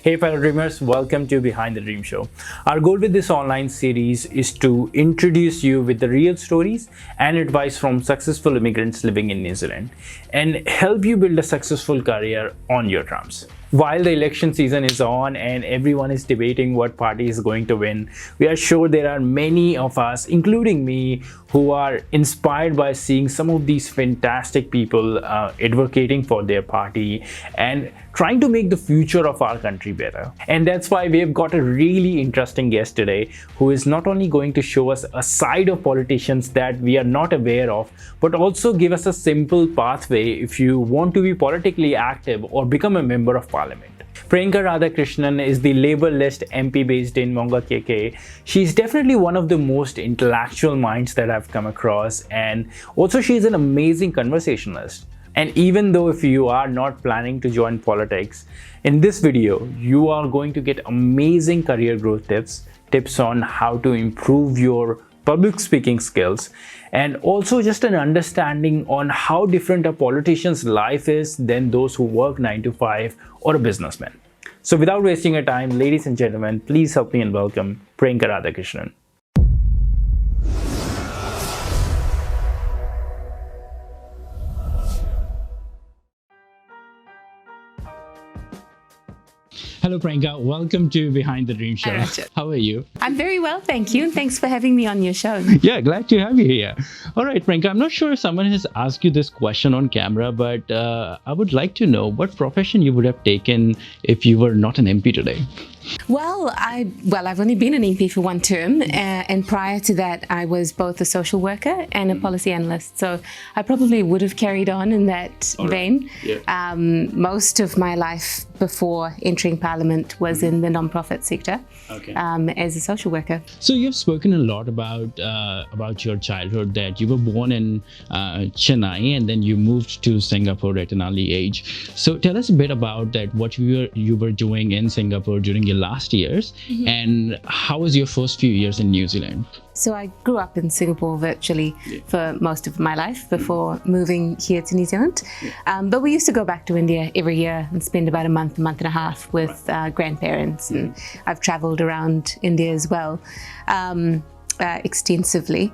Hey fellow dreamers, welcome to Behind the Dream Show. Our goal with this online series is to introduce you with the real stories and advice from successful immigrants living in New Zealand and help you build a successful career on your terms. While the election season is on and everyone is debating what party is going to win, we are sure there are many of us, including me, who are inspired by seeing some of these fantastic people advocating for their party and trying to make the future of our country better. And that's why we have got a really interesting guest today who is not only going to show us a side of politicians that we are not aware of, but also give us a simple pathway if you want to be politically active or become a member of parliament. Priyanca Radhakrishnan is the Labour List MP based in Maungakiekie. She's definitely one of the most intellectual minds that I've come across, and also she's an amazing conversationalist. And even though if you are not planning to join politics, in this video, you are going to get amazing career growth tips on how to improve your public speaking skills, and also just an understanding on how different a politician's life is than those who work 9 to 5 or a businessman. So without wasting your time, ladies and gentlemen, please help me and welcome Priyanca Radhakrishnan. Hello Priyanka, welcome to Behind the Dream Show. Hi, Rachit. How are you? I'm very well, thank you, and thanks for having me on your show. Yeah, glad to have you here. All right, Priyanka, I'm not sure if someone has asked you this question on camera, but I would like to know what profession you would have taken if you were not an MP today. Well, I've only been an MP for one term, and prior to that, I was both a social worker and a policy analyst. So I probably would have carried on in that vein. Yeah. Most of my life before entering Parliament was in the non-profit sector, as a social worker. So you've spoken a lot about your childhood, that you were born in Chennai and then you moved to Singapore at an early age. So tell us a bit about that, what you were doing in Singapore during your last years, and how was your first few years in New Zealand? So I grew up in Singapore virtually for most of my life before moving here to New Zealand. But we used to go back to India every year and spend about a month and a half with grandparents. And I've traveled around India as well. Extensively.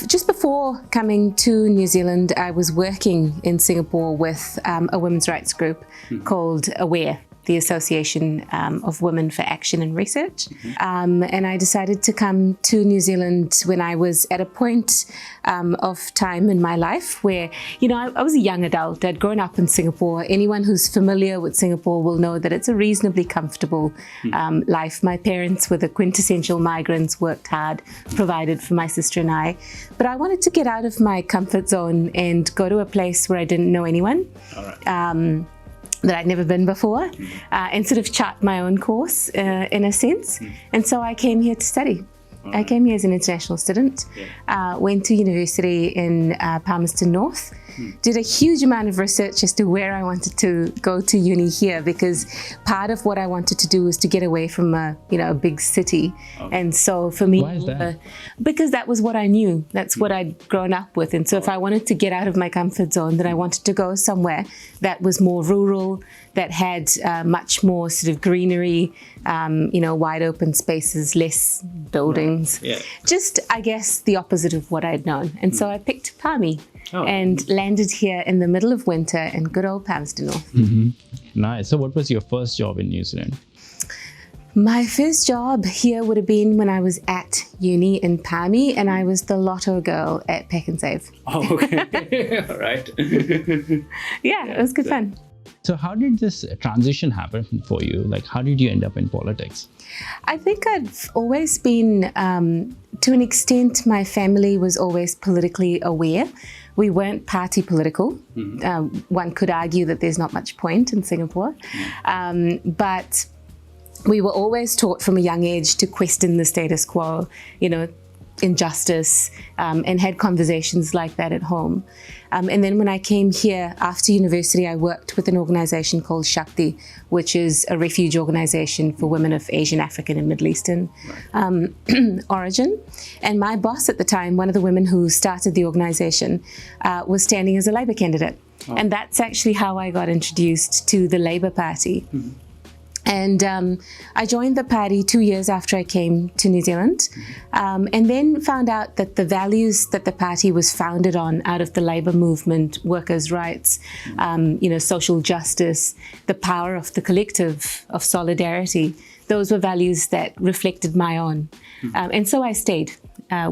Just before coming to New Zealand, I was working in Singapore with a women's rights group called AWARE, the Association of Women for Action and Research. And I decided to come to New Zealand when I was at a point of time in my life where, you know, I was a young adult. I'd grown up in Singapore. Anyone who's familiar with Singapore will know that it's a reasonably comfortable life. My parents were the quintessential migrants, worked hard, provided for my sister and I. But I wanted to get out of my comfort zone and go to a place where I didn't know anyone. All right. That I'd never been before, and sort of chart my own course in a sense. And so I came here to study. I came here as an international student, went to university in Palmerston North, did a huge amount of research as to where I wanted to go to uni here, because part of what I wanted to do was to get away from a big city. And so for me, why is that? Because that was what I knew. That's what I'd grown up with. And so if I wanted to get out of my comfort zone, then I wanted to go somewhere that was more rural, that had much more sort of greenery, wide open spaces, less buildings. Yeah. Just, I guess, the opposite of what I'd known. And so I picked Palmy and landed here in the middle of winter in good old Palmerston North. Nice. So what was your first job in New Zealand? My first job here would have been when I was at uni in Palmy, and I was the lotto girl at Pack and Save. Oh, okay. All right. Yeah, it was good fun. So how did this transition happen for you? Like, how did you end up in politics? I think I've always been, to an extent, my family was always politically aware. We weren't party political. One could argue that there's not much point in Singapore. But we were always taught from a young age to question the status quo. injustice, and had conversations like that at home. And then when I came here after university, I worked with an organization called Shakti, which is a refuge organization for women of Asian, African, and Middle Eastern origin. And my boss at the time, one of the women who started the organization, was standing as a Labour candidate. Oh. And that's actually how I got introduced to the Labour Party. Mm-hmm. And I joined the party 2 years after I came to New Zealand, and then found out that the values that the party was founded on out of the labour movement, workers' rights, social justice, the power of the collective, of solidarity, those were values that reflected my own. And so I stayed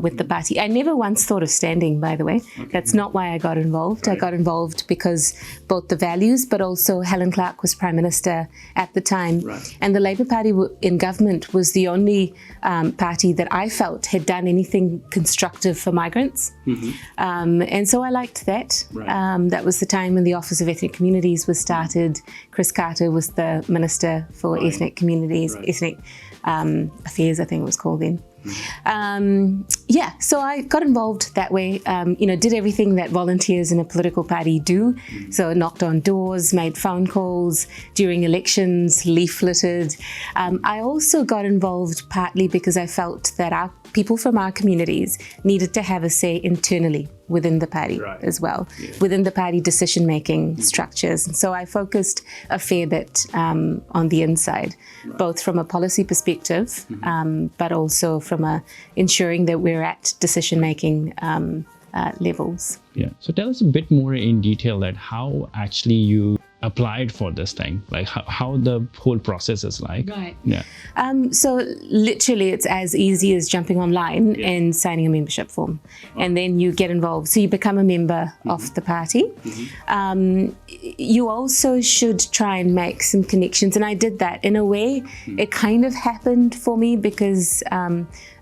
with the party. I never once thought of standing, by the way. Okay. That's not why I got involved. Right. I got involved because both the values, but also Helen Clark was Prime Minister at the time. Right. And the Labour Party in government was the only party that I felt had done anything constructive for migrants. Mm-hmm. And so I liked that. Right. That was the time when the Office of Ethnic Communities was started. Chris Carter was the Minister for right. Ethnic Communities, right. Ethnic Affairs, I think it was called then. So I got involved that way, did everything that volunteers in a political party do. So knocked on doors, made phone calls during elections, leafleted. I also got involved partly because I felt that people from our communities needed to have a say internally within the party right. as well, within the party decision-making structures. And so I focused a fair bit on the inside, right. both from a policy perspective, but also from ensuring that we're at decision-making levels. Yeah. So tell us a bit more in detail that how actually you applied for this thing, like how the whole process is like. Right. Yeah. So literally it's as easy as jumping online and signing a membership form. And then you get involved. So you become a member of the party. You also should try and make some connections. And I did that. In a way, it kind of happened for me because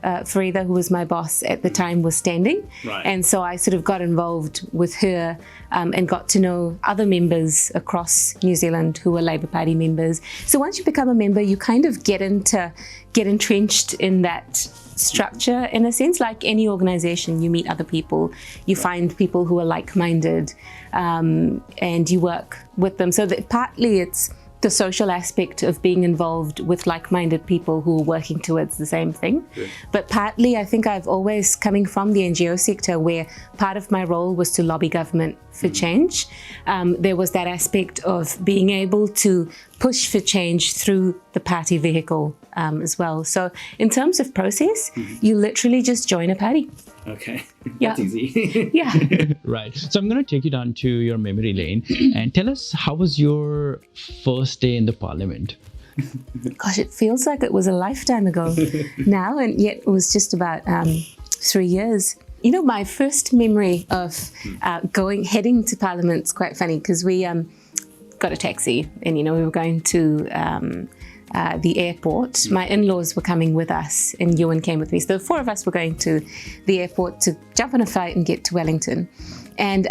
Farida, who was my boss at the time, was standing. Right. And so I sort of got involved with her and got to know other members across New Zealand who were Labour Party members. So once you become a member, you kind of get entrenched in that structure in a sense. Like any organization, you meet other people, you find people who are like-minded, and you work with them. So that partly it's the social aspect of being involved with like-minded people who are working towards the same thing. Yeah. But partly, I think I've always, coming from the NGO sector, where part of my role was to lobby government for change, there was that aspect of being able to push for change through the party vehicle as well. So in terms of process, you literally just join a party. Okay, that's easy. Yeah. Right. So I'm going to take you down to your memory lane and tell us, how was your first day in the parliament? Gosh, it feels like it was a lifetime ago now, and yet it was just about 3 years. You know, my first memory of heading to Parliament's quite funny, because we got a taxi and, we were going to the airport. My in-laws were coming with us and Ewan came with me. So the four of us were going to the airport to jump on a flight and get to Wellington. And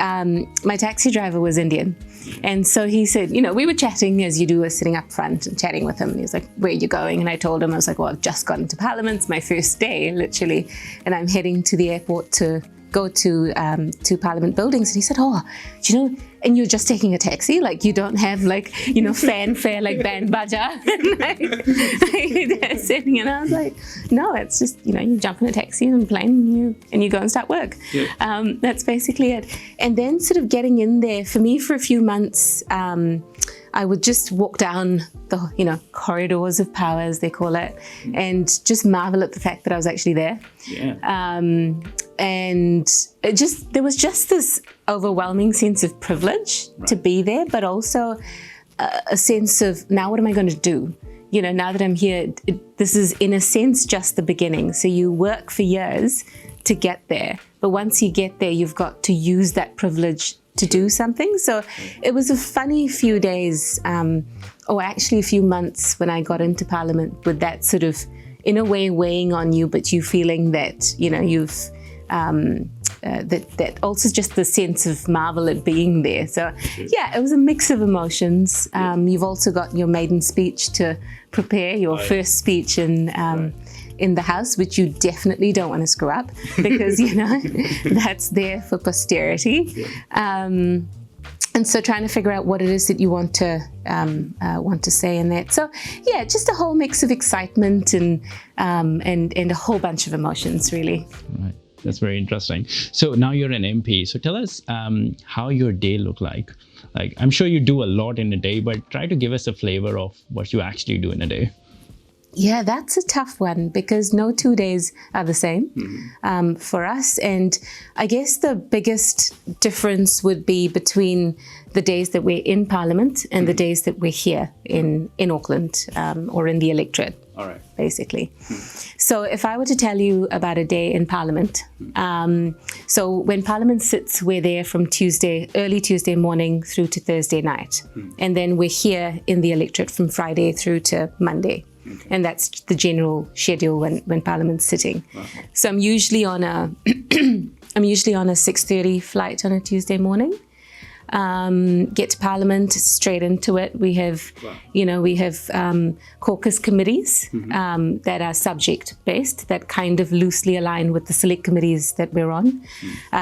my taxi driver was Indian. And so he said, we were chatting as you do, sitting up front and chatting with him. And he was like, where are you going? And I told him, I was like, well, I've just gotten to Parliament. It's my first day, literally. And I'm heading to the airport to go to Parliament buildings. And he said, oh, and you're just taking a taxi? Like, you don't have fanfare like band baja? And I was like, no, it's just, you jump in a taxi and a plane and you go and start work. Yeah. That's basically it. And then sort of getting in there, for me, for a few months, I would just walk down the, corridors of power, as they call it, and just marvel at the fact that I was actually there. Yeah. And there was just this overwhelming sense of privilege to be there, but also a sense of, now what am I going to do? Now that I'm here, this is in a sense just the beginning. So you work for years to get there, but once you get there, you've got to use that privilege to do something. So it was a funny few days, or actually a few months, when I got into Parliament, with that sort of, in a way, weighing on you, but you feeling that, you've that also just the sense of marvel at being there. So yeah, it was a mix of emotions. You've also got your maiden speech to prepare your first speech in the House, which you definitely don't want to screw up because, that's there for posterity. And so trying to figure out what it is that you want to say in that. So yeah, just a whole mix of excitement and a whole bunch of emotions, really. Right. That's very interesting. So now you're an MP. So tell us how your day look like. Like, I'm sure you do a lot in a day, but try to give us a flavor of what you actually do in a day. Yeah, that's a tough one because no 2 days are the same for us. And I guess the biggest difference would be between the days that we're in Parliament and the days that we're here in Auckland or in the electorate, basically. So if I were to tell you about a day in Parliament, so when Parliament sits, we're there from early Tuesday morning through to Thursday night. And then we're here in the electorate from Friday through to Monday. Okay. And that's the general schedule when Parliament's sitting. Okay. So I'm usually on a 6:30 flight on a Tuesday morning. Get to Parliament, straight into it. We have, caucus committees that are subject-based, that kind of loosely align with the select committees that we're on.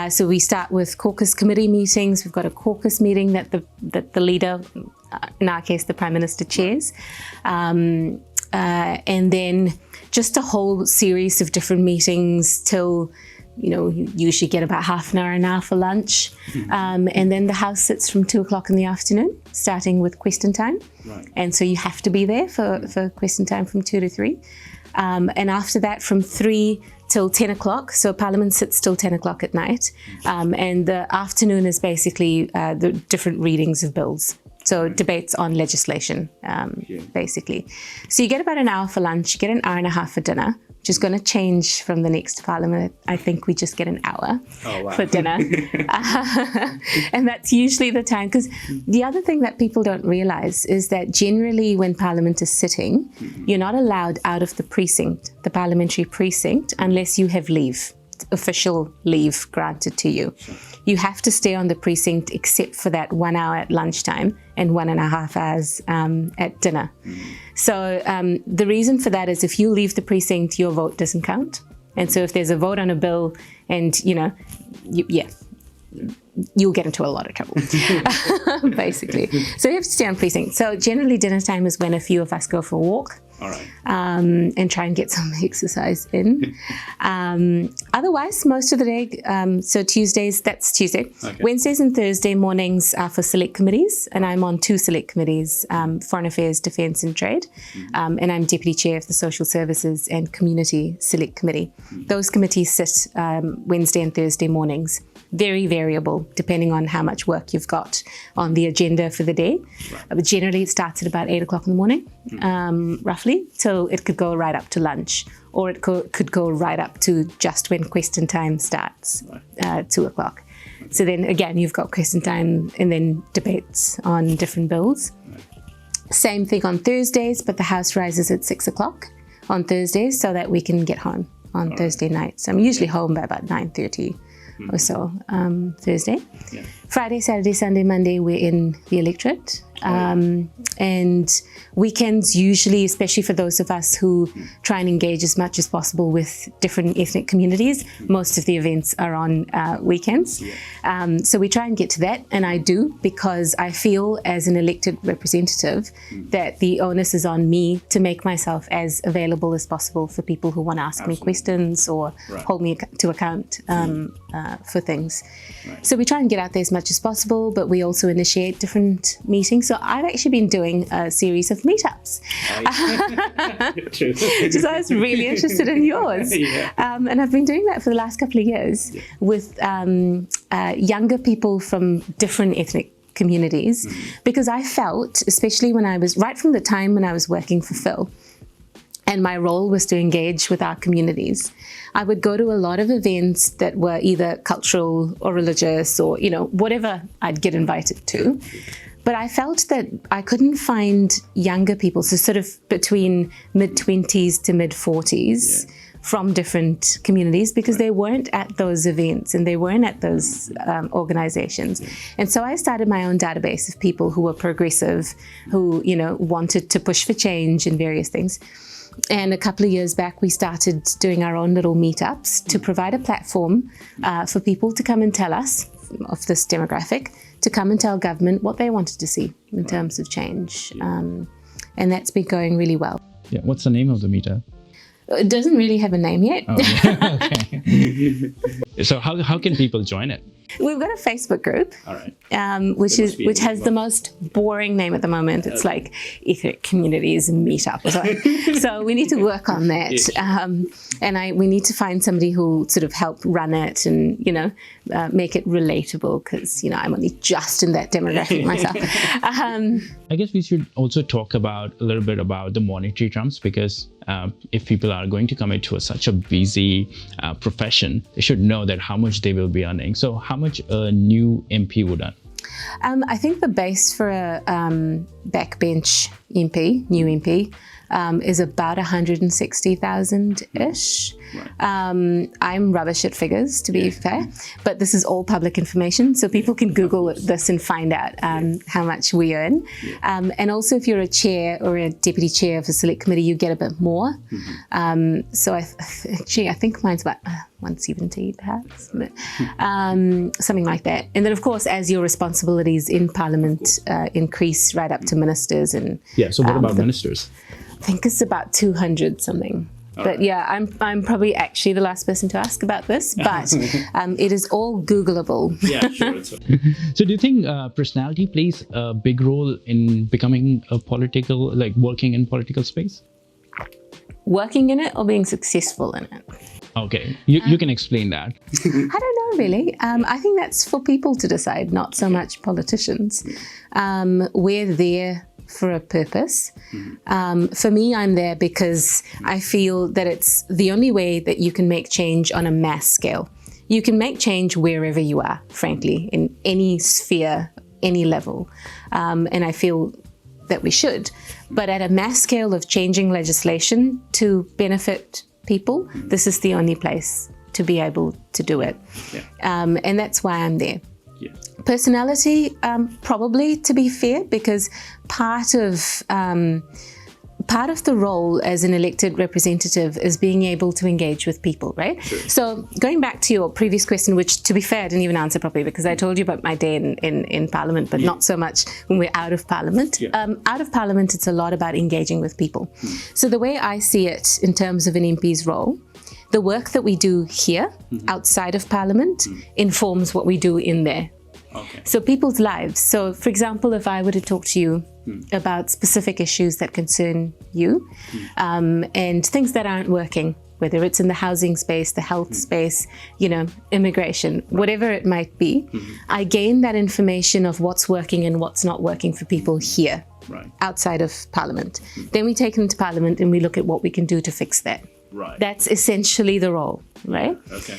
So we start with caucus committee meetings. We've got a caucus meeting that the leader, in our case, the Prime Minister, chairs. And then just a whole series of different meetings till, you usually get about half an hour for lunch. And then the House sits from 2:00 in the afternoon, starting with question time. Right. And so you have to be there for question time from 2 to 3. And after that, from 3 till 10 o'clock. So Parliament sits till 10 o'clock at night. And the afternoon is basically the different readings of bills. So debates on legislation, basically. So you get about an hour for lunch, you get an hour and a half for dinner, which is going to change from the next Parliament. I think we just get an hour for dinner. And that's usually the time. Because the other thing that people don't realize is that generally when Parliament is sitting, you're not allowed out of the precinct, the parliamentary precinct, unless you have leave, official leave granted to you. You have to stay on the precinct except for that 1 hour at lunchtime and 1.5 hours at dinner. So the reason for that is if you leave the precinct, your vote doesn't count. And so if there's a vote on a bill and, you'll get into a lot of trouble, basically. So you have to stay on precinct. So generally dinner time is when a few of us go for a walk. All right. And try and get some exercise in. Otherwise, most of the day, so Tuesdays, that's Tuesday. Okay. Wednesdays and Thursday mornings are for select committees, and I'm on 2 select committees, Foreign Affairs, Defence and Trade, and I'm Deputy Chair of the Social Services and Community Select Committee. Those committees sit Wednesday and Thursday mornings. Very variable, depending on how much work you've got on the agenda for the day. Right. But generally, it starts at about 8 o'clock in the morning, roughly, till it could go right up to lunch, or it could go right up to just when question time starts, 2 o'clock. Okay. So then again, you've got question time and then debates on different bills. Right. Same thing on Thursdays, but the House rises at 6 o'clock on Thursdays so that we can get home on Thursday night. So I'm usually home by about 9:30. Or so, Thursday. Yeah. Friday, Saturday, Sunday, Monday, we're in the electorate. And weekends usually, especially for those of us who try and engage as much as possible with different ethnic communities, most of the events are on weekends. Yeah. So we try and get to that, and I do, because I feel as an elected representative that the onus is on me to make myself as available as possible for people who want to ask me questions or hold me to account for things. Right. So we try and get out there as much as possible, but we also initiate different meetings. So I've actually been doing a series of meetups. True. So I was really interested in yours. Yeah. And I've been doing that for the last couple of years with younger people from different ethnic communities, because I felt, especially when I was, right from the time when I was working for Phil, and my role was to engage with our communities, I would go to a lot of events that were either cultural or religious or, whatever I'd get invited to. But I felt that I couldn't find younger people, so sort of between mid-20s to mid-40s, from different communities because they weren't at those events and they weren't at those organizations. And so I started my own database of people who were progressive, who, wanted to push for change in various things. And a couple of years back, we started doing our own little meetups to provide a platform for people to come and tell us, of this demographic, to come and tell government what they wanted to see in terms of change. And that's been going really well. Yeah. What's the name of the meetup? It doesn't really have a name yet. Oh, yeah. Okay. So how can people join it? We've got a Facebook group, All right. which has the most boring name at the moment. It's like Ethnic Communities Meetup or something. So we need to work on that. We need to find somebody who sort of help run it and, make it relatable because, I'm only just in that demographic myself. I guess we should also talk a little bit about the monetary terms because if people are going to commit to such a busy profession, they should know that how much they will be earning. So how much a new MP would earn? I think the base for a backbench MP, new MP, is about 160,000-ish. Right. I'm rubbish at figures, to be fair, but this is all public information, so people can Google this and find out how much we earn. And also, if you're a chair or a deputy chair of a select committee, you get a bit more. So I think mine's about 170, perhaps, but, something like that. And then, of course, as your responsibilities in Parliament increase right up to ministers and so what about ministers? I think it's about 200 something. But I'm probably actually the last person to ask about this, but it is all Googleable. Yeah, sure. So do you think personality plays a big role in becoming working in political space? Working in it or being successful in it? Okay, you can explain that. I don't know, really. I think that's for people to decide, not so much politicians. We're there for a purpose. For me, I'm there because I feel that it's the only way that you can make change on a mass scale. You can make change wherever you are, frankly, in any sphere, any level. And I feel that we should. But at a mass scale of changing legislation to benefit people, this is the only place to be able to do it. And that's why I'm there. Personality, probably, to be fair, because part of the role as an elected representative is being able to engage with people, right? Sure. So going back to your previous question, which, to be fair, I didn't even answer properly because I told you about my day in Parliament, but not so much when we're out of Parliament. Out of Parliament, it's a lot about engaging with people. So the way I see it in terms of an MP's role, the work that we do here, outside of Parliament, informs what we do in there. Okay. So people's lives. So, for example, if I were to talk to you about specific issues that concern you and things that aren't working, whether it's in the housing space, the health space, immigration, whatever it might be, I gain that information of what's working and what's not working for people here, outside of Parliament. Then we take them to Parliament and we look at what we can do to fix that. Right. That's essentially the role, right? Okay.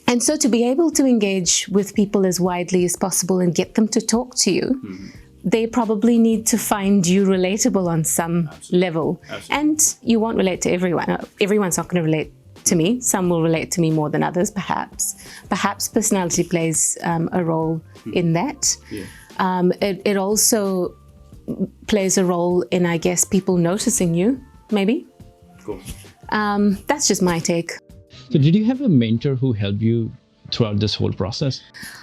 And so to be able to engage with people as widely as possible and get them to talk to you, they probably need to find you relatable on some level. And you won't relate to everyone. Everyone's not going to relate to me. Some will relate to me more than others, perhaps. Perhaps personality plays a role in that. It also plays a role in, I guess, people noticing you, maybe. Cool. That's just my take. So did you have a mentor who helped you throughout this whole process?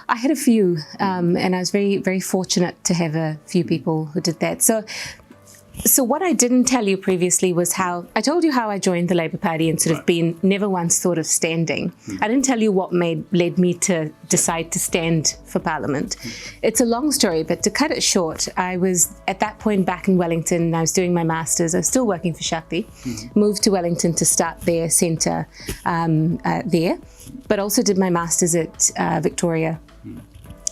I had a few, and I was very, very fortunate to have a few people who did that. So what I didn't tell you previously was how I told you how I joined the Labour Party and sort of never once thought of standing. I didn't tell you what led me to decide to stand for Parliament. It's a long story, but to cut it short, I was at that point back in Wellington. I was doing my masters. I was still working for Shakti. Moved to Wellington to start their centre there, but also did my masters at Victoria.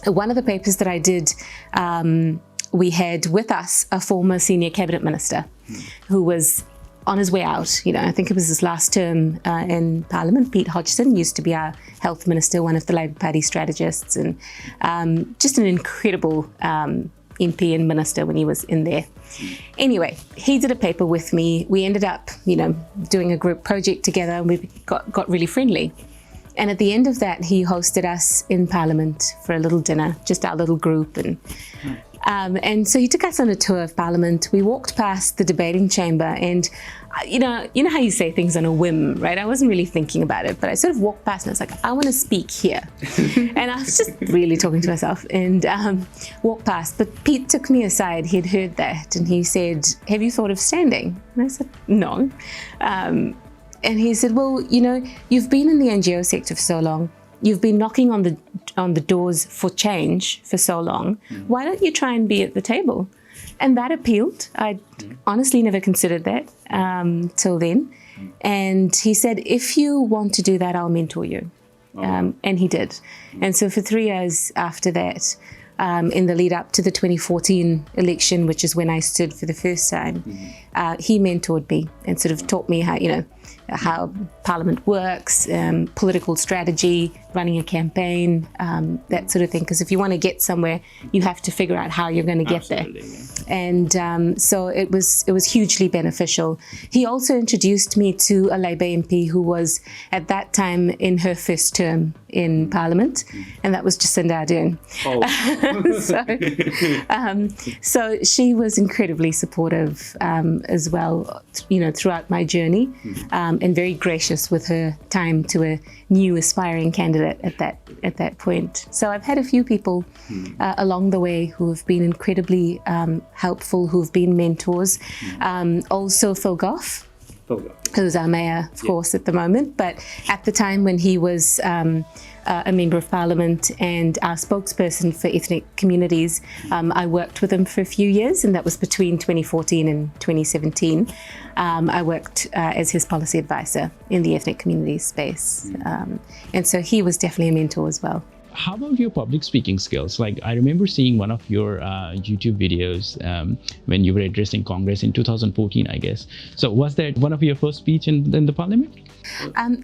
One of the papers that I did. We had with us a former senior cabinet minister who was on his way out. I think it was his last term in Parliament. Pete Hodgson used to be our health minister, one of the Labour Party strategists, and just an incredible MP and minister when he was in there. Anyway, he did a paper with me. We ended up, doing a group project together, and we got really friendly. And at the end of that, he hosted us in Parliament for a little dinner, just our little group. And so he took us on a tour of Parliament. We walked past the debating chamber, and you know how you say things on a whim, right? I wasn't really thinking about it, but I sort of walked past and I was like, I want to speak here. And I was just really talking to myself and walked past. But Pete took me aside. He'd heard that, and he said, have you thought of standing? And I said, no. And he said, well, you've been in the NGO sector for so long. You've been knocking on the doors for change for so long. Why don't you try and be at the table? And that appealed. I honestly never considered that till then. And he said, if you want to do that, I'll mentor you. And he did. And so for 3 years after that, in the lead up to the 2014 election, which is when I stood for the first time, he mentored me and sort of taught me how Parliament works, political strategy, running a campaign, that sort of thing. Because if you want to get somewhere, you have to figure out how you're going to get there. And so it was hugely beneficial. He also introduced me to a Labour MP who was at that time in her first term in Parliament, and that was Jacinda ardern. So she was incredibly supportive as well, throughout my journey, and very gracious with her time to a new aspiring candidate at that point. So I've had a few people along the way who have been incredibly helpful, who've been mentors. Also Phil Goff, who's our mayor, of course, at the moment. But at the time when he was a member of Parliament and our spokesperson for ethnic communities, I worked with him for a few years, and that was between 2014 and 2017. I worked as his policy advisor in the ethnic communities space. And so he was definitely a mentor as well. How about your public speaking skills? Like, I remember seeing one of your YouTube videos when you were addressing Congress in 2014, I guess. So was that one of your first speech in the Parliament?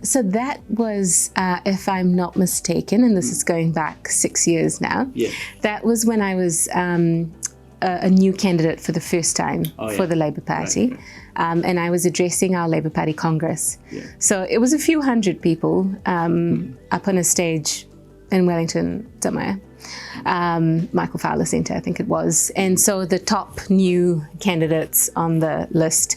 So that was, if I'm not mistaken, and this is going back 6 years now, that was when I was a new candidate for the first time for the Labour Party. Right. And I was addressing our Labour Party Congress. So it was a few hundred people up on a stage in Wellington somewhere, Michael Fowler Centre, I think it was. And so the top new candidates on the list,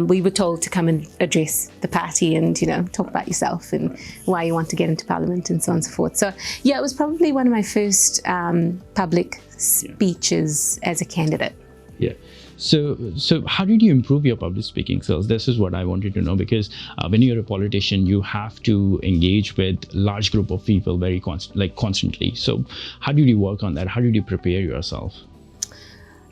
we were told to come and address the party and, talk about yourself and why you want to get into Parliament and so on and so forth. So yeah, it was probably one of my first public speeches as a candidate. Yeah. So how did you improve your public speaking skills? This is what I wanted to know, because when you're a politician, you have to engage with large group of people very constantly. So how did you work on that? How did you prepare yourself?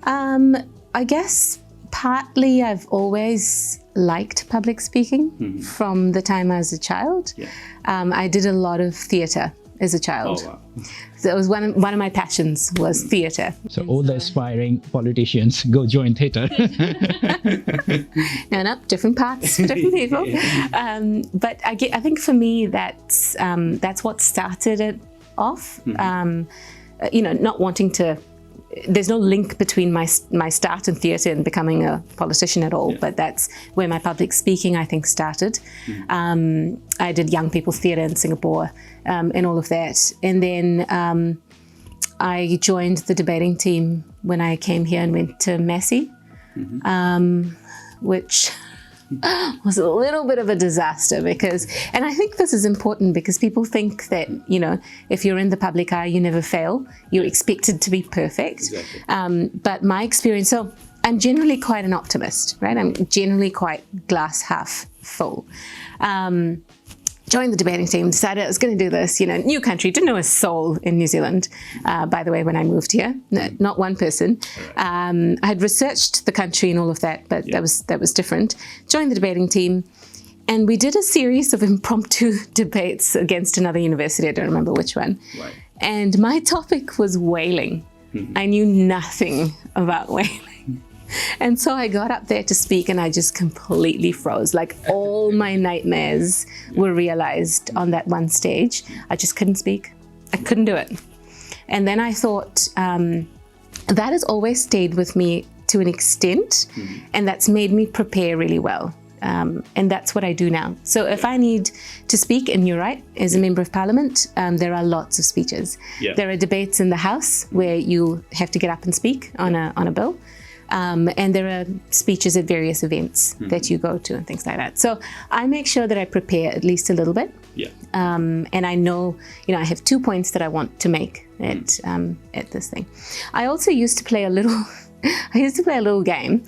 I guess partly I've always liked public speaking from the time I was a child. I did a lot of theatre as a child. Oh, wow. So it was one of my passions was theatre. So all the aspiring politicians go join theatre. No, different paths for different people. But I think for me that's what started it off. Not wanting to. There's no link between my start in theatre and becoming a politician at all, but that's where my public speaking, I think, started. I did young people's theatre in Singapore and all of that. And then I joined the debating team when I came here and went to Massey, which was a little bit of a disaster and I think this is important because people think that, if you're in the public eye, you never fail. You're expected to be perfect. Exactly. But my experience, so I'm generally quite an optimist, right? I'm generally quite glass half full. Joined the debating team, decided I was going to do this, new country, didn't know a soul in New Zealand, by the way, when I moved here, not one person. I had researched the country and all of that, but that was different. Joined the debating team, and we did a series of impromptu debates against another university, I don't remember which one. Right. And my topic was whaling. I knew nothing about whaling. And so I got up there to speak and I just completely froze. Like all my nightmares were realized on that one stage. I just couldn't speak. I couldn't do it. And then I thought, that has always stayed with me to an extent, and that's made me prepare really well. And that's what I do now. So if I need to speak, and you're right, as a member of parliament, there are lots of speeches. There are debates in the House where you have to get up and speak on a bill. And there are speeches at various events that you go to and things like that. So I make sure that I prepare at least a little bit. And I know, I have 2 points that I want to make at this thing. I also used to play a little game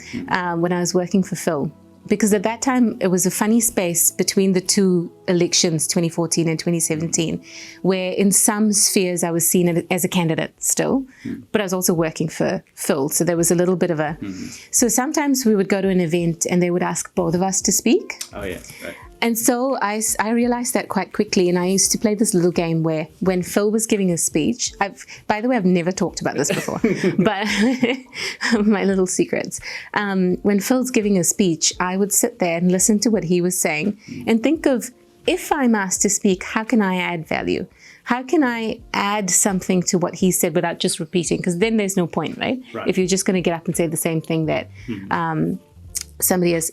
when I was working for Phil. Because at that time, it was a funny space between the two elections, 2014 and 2017, where in some spheres I was seen as a candidate still, but I was also working for Phil. So there was a little bit of a... So sometimes we would go to an event and they would ask both of us to speak. Oh, yeah, right. And so I realized that quite quickly, and I used to play this little game where when Phil was giving a speech, by the way, I've never talked about this before, but my little secrets. When Phil's giving a speech, I would sit there and listen to what he was saying and think of, if I'm asked to speak, how can I add value? How can I add something to what he said without just repeating? Because then there's no point, right? If you're just going to get up and say the same thing that... somebody else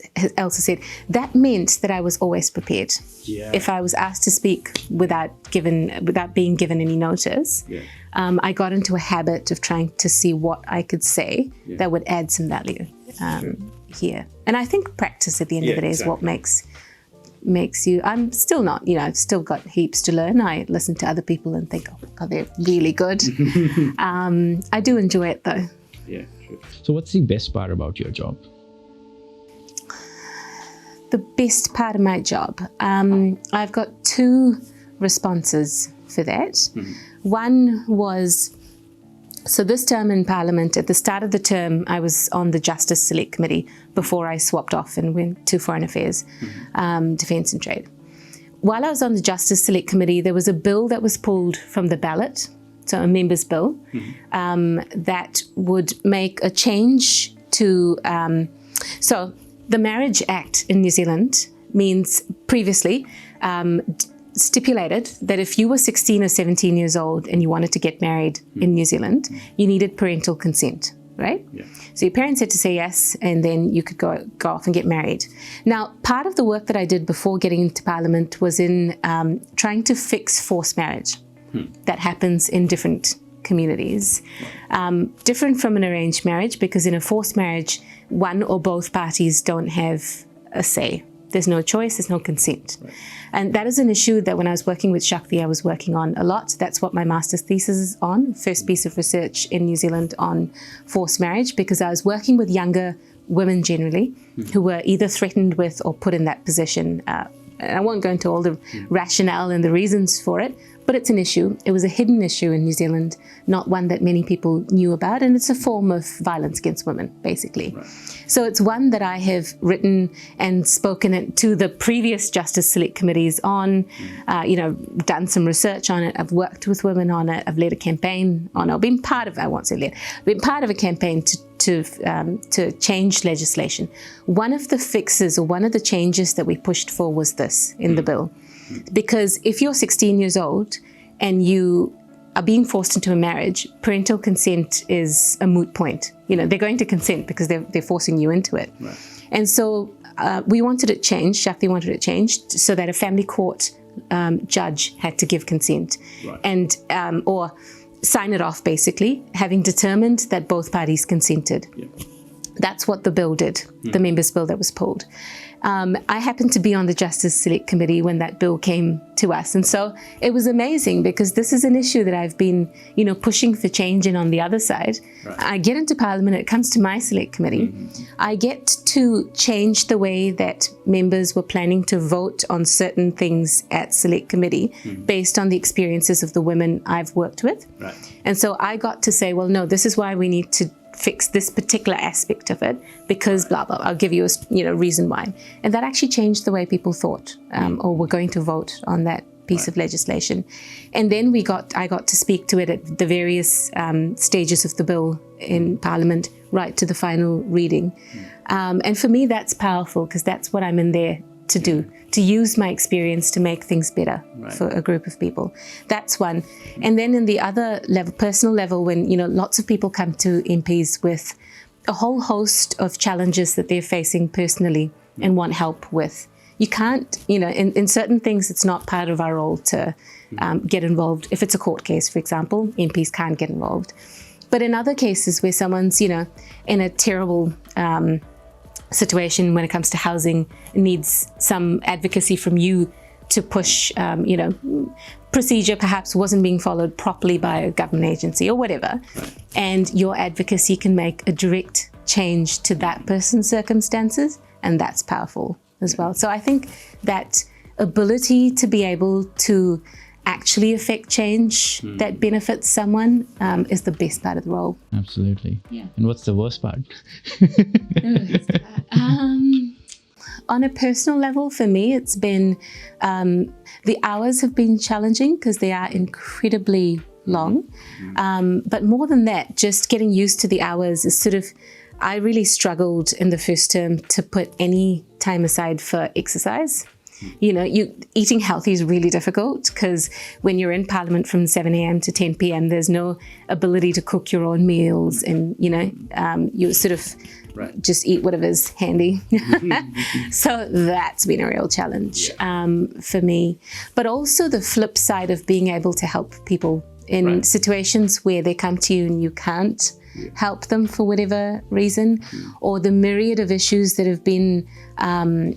has said. That meant that I was always prepared. If I was asked to speak without being given any notice, I got into a habit of trying to see what I could say that would add some value here. And I think practice at the end of the day is what makes you... I'm still not, I've still got heaps to learn. I listen to other people and think, oh my God, they're really good. I do enjoy it though. Yeah, sure. So what's the best part about your job? The best part of my job. I've got 2 responses for that. One was, so this term in Parliament, at the start of the term, I was on the Justice Select Committee before I swapped off and went to Foreign Affairs, Defence and Trade. While I was on the Justice Select Committee, there was a bill that was pulled from the ballot, so a member's bill, that would make a change to, the Marriage Act in New Zealand means previously stipulated that if you were 16 or 17 years old and you wanted to get married in New Zealand, you needed parental consent, right? So your parents had to say yes, and then you could go off and get married. Now, part of the work that I did before getting into Parliament was in trying to fix forced marriage that happens in different communities. Different from an arranged marriage, because in a forced marriage, one or both parties don't have a say. There's no choice, there's no consent. And that is an issue that when I was working with Shakti, I was working on a lot. That's what my master's thesis is on, first piece of research in New Zealand on forced marriage, because I was working with younger women generally who were either threatened with or put in that position. And I won't go into all the rationale and the reasons for it, but it's an issue. It was a hidden issue in New Zealand, not one that many people knew about, and it's a form of violence against women, basically. So it's one that I have written and spoken to the previous Justice Select Committees on, done some research on it. I've worked with women on it. I've led a campaign on it. I've been part of, I won't say led, been part of a campaign to change legislation. One of the fixes or one of the changes that we pushed for was this in the bill. Because if you're 16 years old and you are being forced into a marriage, parental consent is a moot point. They're going to consent because they're forcing you into it. And so we wanted it changed, Shakti wanted it changed, so that a family court judge had to give consent and or sign it off, basically, having determined that both parties consented. That's what the bill did, the members' bill that was pulled. I happened to be on the Justice Select Committee when that bill came to us. And so it was amazing, because this is an issue that I've been, pushing for change in on the other side. I get into Parliament, it comes to my Select Committee. I get to change the way that members were planning to vote on certain things at Select Committee based on the experiences of the women I've worked with. And so I got to say, well, no, this is why we need to fix this particular aspect of it, because blah, blah, I'll give you a reason why. And that actually changed the way people thought or were going to vote on that piece of legislation. And then I got to speak to it at the various stages of the bill in Parliament, right to the final reading. And for me, that's powerful, because that's what I'm in there to do, to use my experience to make things better for a group of people. That's one. And then in the other level, personal level, when, lots of people come to MPs with a whole host of challenges that they're facing personally and want help with. You can't, in certain things, it's not part of our role to get involved. If it's a court case, for example, MPs can't get involved. But in other cases where someone's, in a terrible situation when it comes to housing, needs some advocacy from you to push, procedure perhaps wasn't being followed properly by a government agency or whatever, and your advocacy can make a direct change to that person's circumstances, and that's powerful as well. So I think that ability to be able to actually affect change that benefits someone is the best part of the role. Absolutely. Yeah. And what's the worst part? On a personal level, for me, it's been the hours have been challenging because they are incredibly long. But more than that, just getting used to the hours is sort of, I really struggled in the first term to put any time aside for exercise. Eating healthy is really difficult because when you're in Parliament from 7 a.m. to 10 p.m., there's no ability to cook your own meals, and you sort of just eat whatever's handy. So that's been a real challenge for me. But also the flip side of being able to help people in situations where they come to you and you can't help them for whatever reason, or the myriad of issues that have been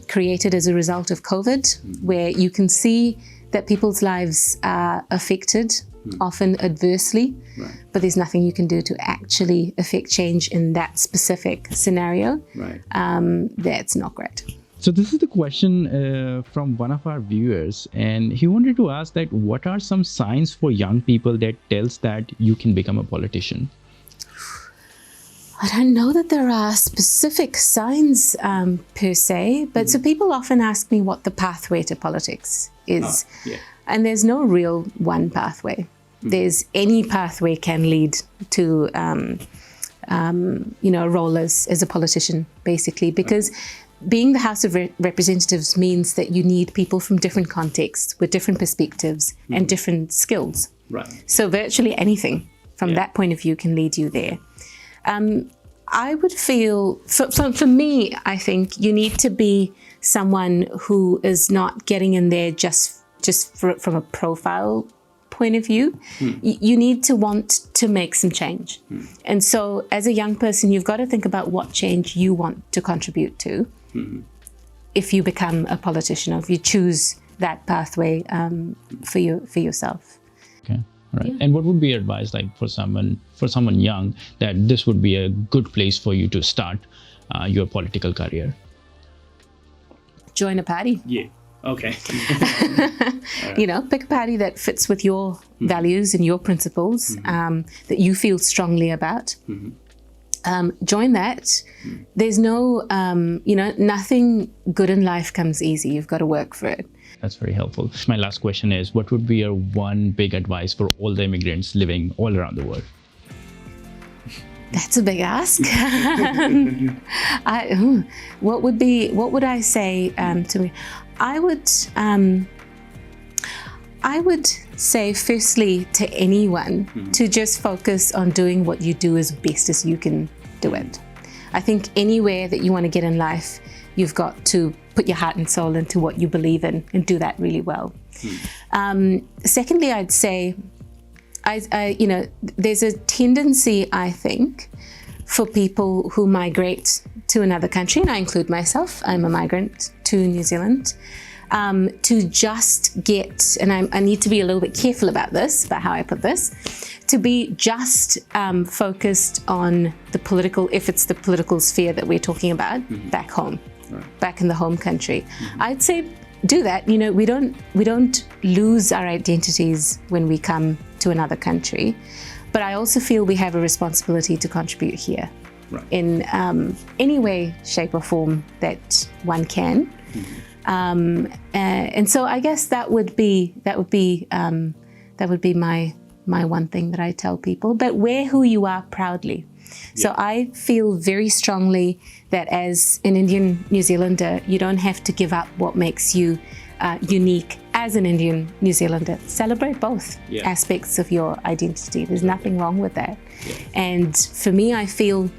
created as a result of COVID, where you can see that people's lives are affected, often adversely, but there's nothing you can do to actually affect change in that specific scenario. That's not great. So this is the question from one of our viewers, and he wanted to ask that what are some signs for young people that tells that you can become a politician? I don't know that there are specific signs per se, but so people often ask me what the pathway to politics is. And there's no real one pathway. There's any pathway can lead to, a role as a politician, basically, because being the House of Representatives means that you need people from different contexts with different perspectives and different skills. So virtually anything from that point of view can lead you there. I would feel, for me, I think you need to be someone who is not getting in there just from a profile point of view. You need to want to make some change. And so as a young person, you've got to think about what change you want to contribute to if you become a politician, or if you choose that pathway for yourself. Okay. Right. And what would be your advice, like for someone young, that this would be a good place for you to start your political career? Join a party. Yeah. Okay. Pick a party that fits with your values and your principles, that you feel strongly about. Join that. There's no, nothing good in life comes easy. You've got to work for it. That's very helpful. My last question is, what would be your one big advice for all the immigrants living all around the world? That's a big ask. What would I say to me? I would say, firstly, to anyone to just focus on doing what you do as best as you can do it. I think anywhere that you want to get in life, you've got to put your heart and soul into what you believe in and do that really well. Secondly, I'd say, there's a tendency, I think, for people who migrate to another country, and I include myself, I'm a migrant to New Zealand, to just get, and I need to be a little bit careful about this, about how I put this, to be just focused on the political, if it's the political sphere that we're talking about, back home, back in the home country. I'd say do that. We don't lose our identities when we come to another country, but I also feel we have a responsibility to contribute here in any way, shape or form that one can. And so I guess that would be my one thing that I tell people. But wear who you are proudly. So I feel very strongly that as an Indian New Zealander, you don't have to give up what makes you unique as an Indian New Zealander. Celebrate both aspects of your identity. There's nothing wrong with that. And for me, I feel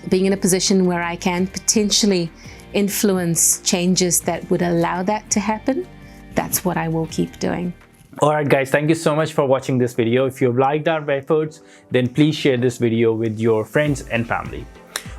being in a position where I can potentially influence changes that would allow that to happen, that's what I will keep doing. Alright guys, thank you so much for watching this video. If you've liked our efforts, then please share this video with your friends and family.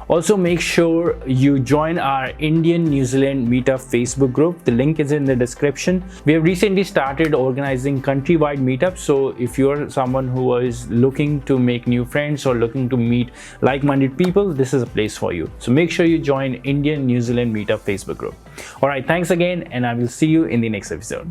Also, make sure you join our Indian New Zealand Meetup Facebook group. The link is in the description. We have recently started organizing countrywide meetups. So if you're someone who is looking to make new friends or looking to meet like-minded people, this is a place for you. So make sure you join Indian New Zealand Meetup Facebook group. Alright, thanks again, and I will see you in the next episode.